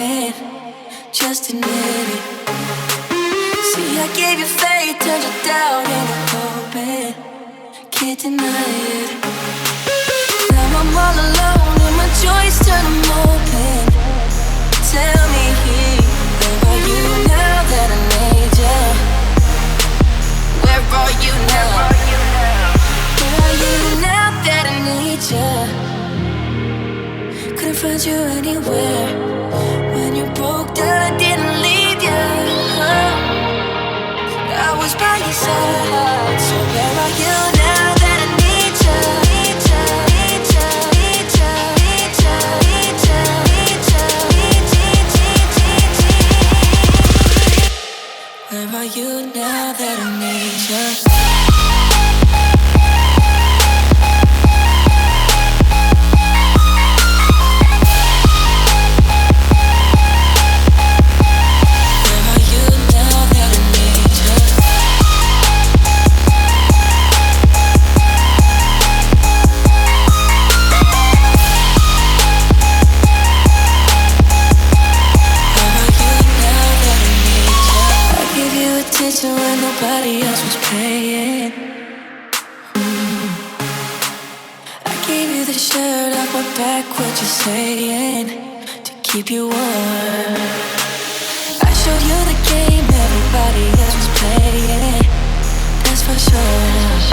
it, just admit it. See, I gave you faith, turned you down into open. Can't deny it. Now I'm all alone and my joys turn them open. Tell me, where are you now that I need you? Where are you now? Where are you now that I need you? Couldn't find you anywhere. When you broke down, I didn't leave you. I was by your side. So where are you now that I need you? Need you, need you, need you, need you, need you, need you, need you. Where are you now that I need you? When nobody else was paying. I gave you the shirt off my back, what you saying? To keep you warm. I showed you the game everybody else was playing. That's for sure.